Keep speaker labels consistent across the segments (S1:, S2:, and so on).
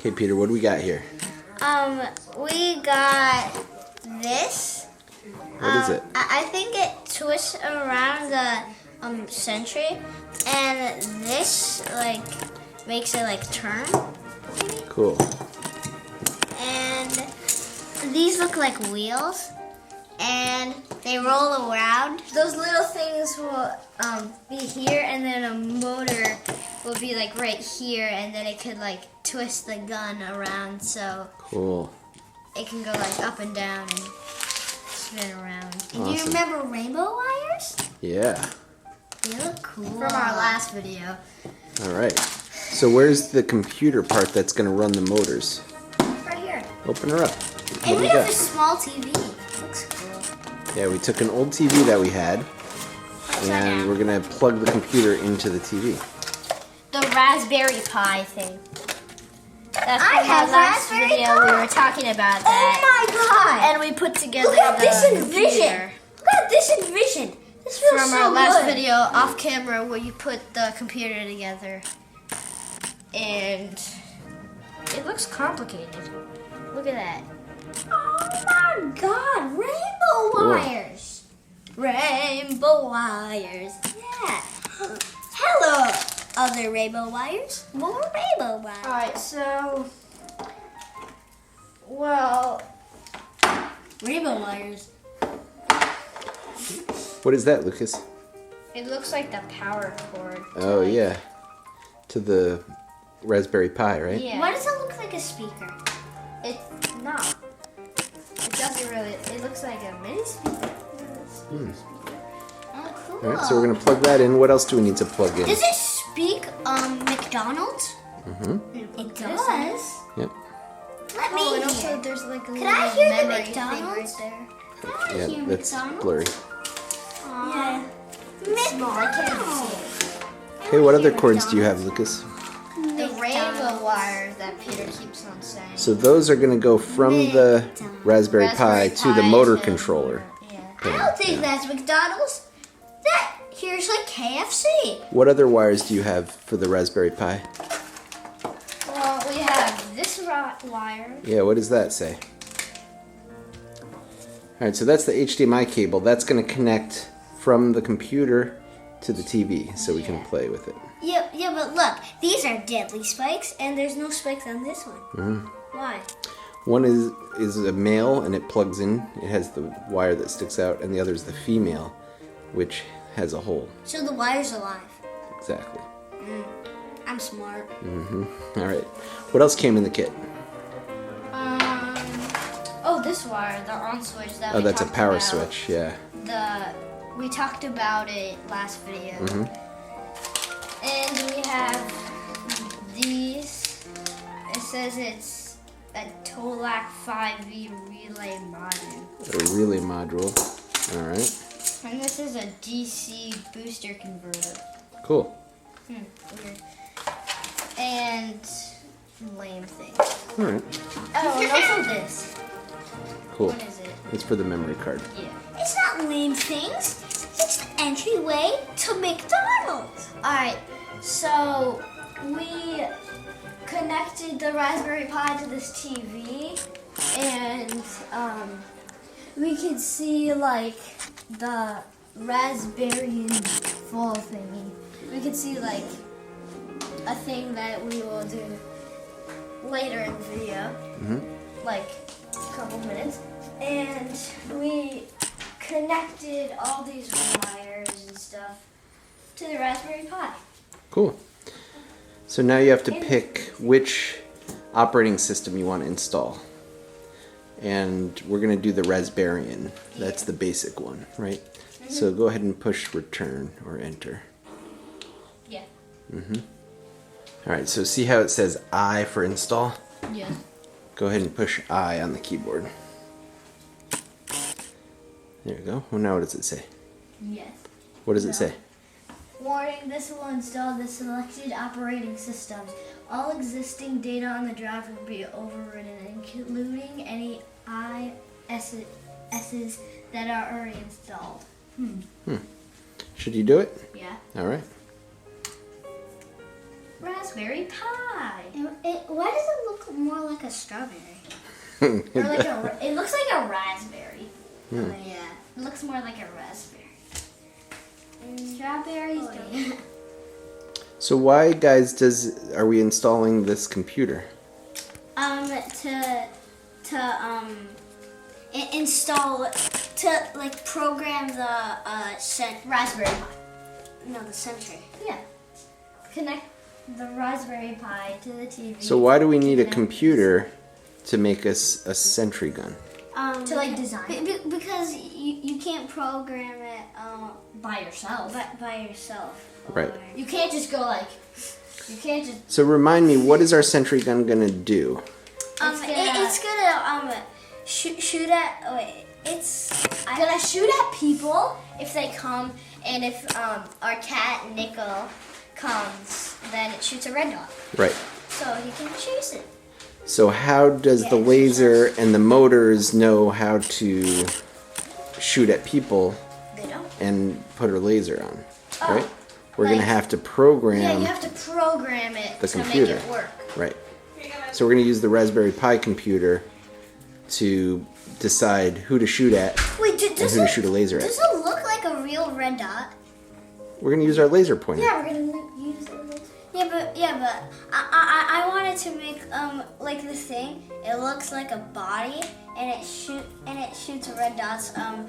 S1: Okay, Peter, what do we got here?
S2: We got this.
S1: What is it?
S2: I think it twists around the Sentry, and this like makes it like turn.
S1: Cool.
S2: And these look like wheels, and they roll around. Those little things will be here, and then a motor will be like right here, and then it could like twist the gun around, so
S1: Cool.
S2: it can go like up and down and spin around. And do you
S1: Awesome.
S2: remember rainbow wires?
S1: Yeah.
S2: They look cool. From our last video.
S1: All right. So where's the computer part that's going to run the motors?
S2: Right here.
S1: Open her up.
S2: And
S1: What do
S2: we
S1: we
S2: have a
S1: got?
S2: small TV. Looks cool.
S1: Yeah, we took an old TV that we had, and we're going to plug the computer into the TV.
S2: The Raspberry Pi thing. That's
S3: I
S2: from
S3: have
S2: our last
S3: Raspberry
S2: video
S3: Pi.
S2: we were talking about
S3: Oh
S2: that.
S3: my god!
S2: And we put together
S3: Look at
S2: the
S3: this
S2: computer.
S3: Envision! Look at this Envision! This feels
S2: From
S3: so
S2: our last
S3: good.
S2: video off camera where you put the computer together. And it looks complicated. Look at that.
S3: Oh my god! Rainbow
S1: Cool.
S3: wires!
S2: Rainbow wires.
S3: Yeah! Hello, other rainbow wires. More rainbow wires.
S2: Alright, so... Well...
S3: Rainbow wires.
S1: What is that, Lucas?
S2: It looks like the power cord.
S1: Oh, yeah. To the Raspberry Pi, right?
S2: Yeah.
S3: Why does it look like a speaker?
S2: It's not. It doesn't really. It looks like a mini speaker.
S3: Oh, cool.
S1: All right, so we're going to plug that in. What else do we need to plug in?
S3: Does it speak McDonald's?
S1: Mm-hmm.
S3: It does.
S1: Yep.
S3: Let me
S2: Oh, and
S3: hear.
S2: also there's like a
S3: Can
S2: little
S3: I hear the
S2: memory thing
S3: McDonald's?
S2: right there.
S3: I want to
S1: Yeah,
S3: hear
S1: that's
S3: McDonald's.
S1: blurry.
S3: Yeah.
S2: Small. I can't see it.
S1: Okay, what other cords do you have, Lucas?
S2: The rainbow wires that Peter keeps on saying.
S1: So those are going to go from the Raspberry Pi
S2: Raspberry
S1: to the
S2: Pi
S1: motor
S2: to-
S1: controller.
S2: Yeah.
S3: I don't think that's McDonald's. That here's like KFC.
S1: What other wires do you have for the Raspberry Pi?
S2: Well, we have this wire.
S1: Yeah, what does that say? Alright, so that's the HDMI cable. That's going to connect from the computer to the TV so we can play with it.
S3: Yeah, but look, these are deadly spikes, and there's no spikes on this one. Why?
S1: One is a male and it plugs in. It has the wire that sticks out, and the other is the female, which has a hole.
S3: So the wire's alive.
S1: Exactly.
S3: I'm smart.
S1: Alright. What else came in the kit?
S2: Oh, this wire, the on switch that
S1: Oh,
S2: we
S1: that's a
S2: talked
S1: power
S2: about.
S1: switch, yeah.
S2: We talked about it last video. And we have these. It says it's a Tolac 5V relay module.
S1: A relay module. Alright.
S2: And this is a DC booster converter.
S1: Cool.
S2: Weird. And lame thing.
S1: Alright.
S2: Oh, and also this.
S1: Cool.
S2: What is it?
S1: It's for the memory card.
S2: Yeah.
S3: It's not lame things. It's the entryway to McDonald's.
S2: Alright, so we connected the Raspberry Pi to this TV, and we could see like the raspberry full thingy. We could see like a thing that we will do later in the video, like a couple minutes, and we connected all these wires and stuff to the Raspberry Pi.
S1: Cool. So now you have to pick which operating system you want to install. And we're going to do the Raspberrian. That's the basic one, right? So go ahead and push return or enter.
S2: Yeah.
S1: Alright, so see how it says I for install?
S2: Yeah.
S1: Go ahead and push I on the keyboard. There you go. Well, now what does it say?
S2: Yes.
S1: What does it say?
S2: Warning, this will install the selected operating systems. All existing data on the drive will be overridden, including any ISs that are already installed.
S1: Should you do it?
S2: Yeah.
S1: Alright.
S2: Raspberry Pi.
S3: Why does it look more like a strawberry.
S2: Or like it looks like a raspberry.
S3: Oh, yeah.
S2: It looks more like a raspberry. Strawberries don't.
S1: So why, guys, are we installing this computer?
S3: Install to like program the
S2: Raspberry Pi.
S3: No, the Sentry.
S2: Yeah. Connect the Raspberry Pi to the TV.
S1: So why do we need a computer to make us a Sentry gun?
S2: To like design it
S3: Because you can't program it
S2: by yourself.
S3: by yourself.
S1: Right.
S2: You can't just go like. You can't just.
S1: So remind me, what is our Sentry gun gonna do?
S3: It's gonna shoot at. Wait, it's
S2: Gonna shoot at people if they come, and if our cat Nickel comes, then it shoots a red dot.
S1: Right.
S2: So he can chase it.
S1: So how does the laser and the motors know how to shoot at people
S2: They don't.
S1: and put a laser on?
S2: Oh,
S1: Right? We're
S2: like-
S1: gonna have to program.
S2: Yeah, you have to program it
S1: the
S2: to
S1: computer.
S2: make it work.
S1: Right. So we're going to use the Raspberry Pi computer to decide who to shoot at
S3: wait.
S1: and who to shoot a laser at.
S3: Does it look like a real red dot?
S1: We're going to use our laser pointer.
S2: Yeah, we're gonna use it.
S3: Yeah, but I wanted to make like this thing. It looks like a body, and it shoots red dots from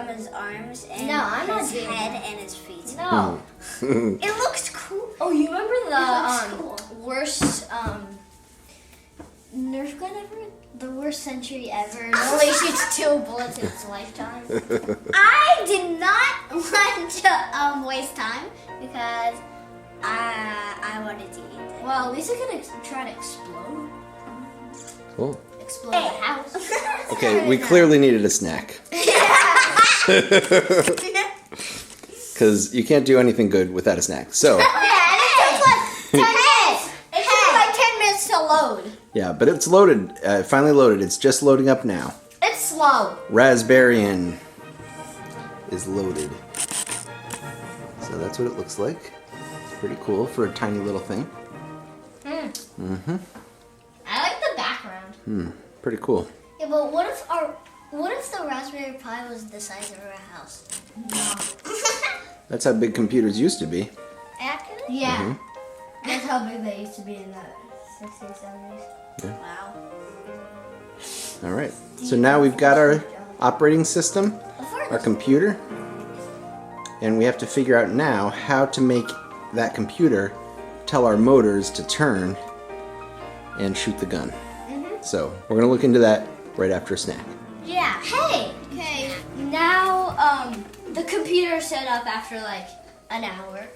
S3: his arms and
S2: No, I'm not
S3: his
S2: doing
S3: head
S2: that.
S3: and his feet.
S2: No.
S3: It looks cool.
S2: Oh, you remember
S3: It looks
S2: the
S3: cool.
S2: worst Nerf gun ever? The worst Sentry ever. It only shoots 2 bullets in its lifetime.
S3: I did not want to waste time because I wanted to eat it.
S2: Well, at least it can try to explode.
S1: Cool.
S2: Explode the house.
S1: Okay, we clearly needed a snack. Because you can't do anything good without a snack. So,
S2: Yeah, and it took like 10 minutes. It took like 10 minutes to load.
S1: yeah, but it's loaded. Finally loaded. It's just loading up now.
S2: It's slow.
S1: Raspberrian is loaded. So that's what it looks like. It's pretty cool for a tiny little thing.
S2: I like the background.
S1: Pretty cool.
S3: Yeah, but what if the Raspberry Pi was the size of our house?
S1: That's how big computers used to be.
S3: Actually?
S2: Yeah. That's how big they used to be in the 60s, 70s.
S3: Wow.
S1: All right. So now we've got our operating system, our computer, and we have to figure out now how to make that computer tell our motors to turn and shoot the gun. So we're gonna look into that right after a snack.
S2: Yeah. Hey. Okay. Now, the computer's set up after like an hour,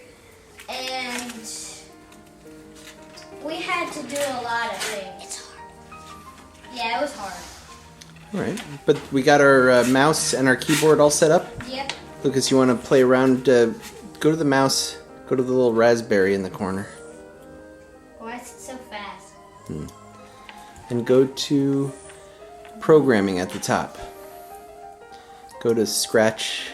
S2: and we had to do a lot of things.
S3: It's hard.
S2: Yeah, it was hard.
S1: All right. But we got our mouse and our keyboard all set up.
S2: Yep.
S1: Lucas, you want to play around? Go to the mouse. Go to the little raspberry in the corner,
S2: Why is it so fast?
S1: and go to programming at the top. Go to Scratch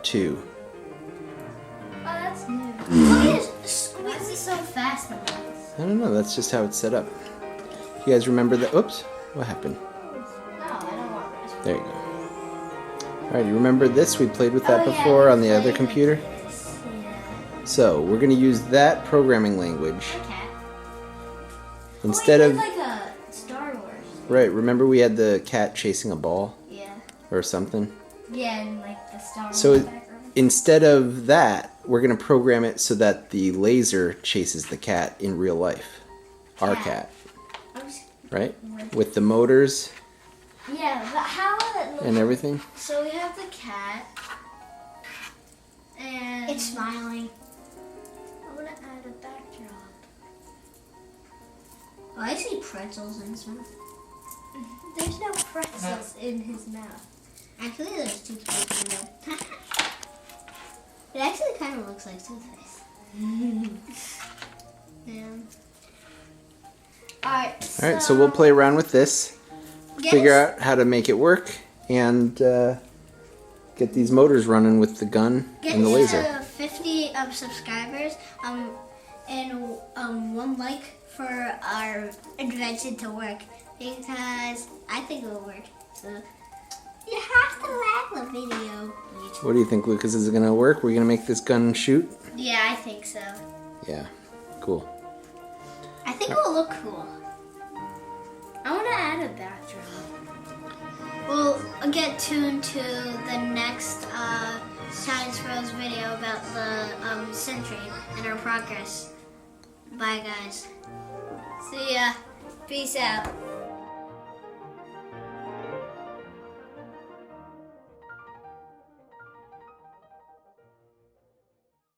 S1: 2.
S2: Oh, that's new. Why is it so fast?
S1: I don't know. That's just how it's set up. You guys remember that? Oops. What happened?
S2: No, I don't want raspberry.
S1: There you go. All right. You remember this? We played with that
S2: Oh, yeah,
S1: before
S2: we
S1: on the other
S2: played
S1: computer.
S2: with this. Yeah.
S1: So we're going to use that programming language
S2: Cat.
S1: instead
S2: oh,
S1: of
S2: like a Star Wars.
S1: right. Remember we had the cat chasing a ball
S2: Yeah.
S1: or something.
S2: Yeah, and like the Star Wars
S1: So
S2: background.
S1: instead of that, we're going to program it so that the laser chases the cat in real life. Our cat, right? With the motors
S2: Yeah, but how will it look?
S1: and everything.
S2: So we have the cat, and
S3: It's smiling.
S2: I'm gonna add a backdrop.
S3: Oh, I see pretzels in his mouth.
S2: There's no pretzels in his mouth.
S3: Actually, there's toothpaste in there. It actually kind of looks like toothpaste. Yeah.
S2: All right.
S1: All right, so we'll play around with this, figure out how to make it work, and get these motors running with the gun
S3: Get
S1: and the laser.
S3: to 50 subscribers, and 1 like for our invention to work because I think it will work. So you have to like the video.
S1: What do you think, Lucas? Is it gonna work? We're gonna make this gun shoot?
S3: Yeah, I think so.
S1: Yeah, cool.
S3: I think it will look cool.
S2: I want to add a backdrop.
S3: We'll get tuned to the next Science Bros video about the Sentry and our progress. Bye, guys.
S2: See ya. Peace out.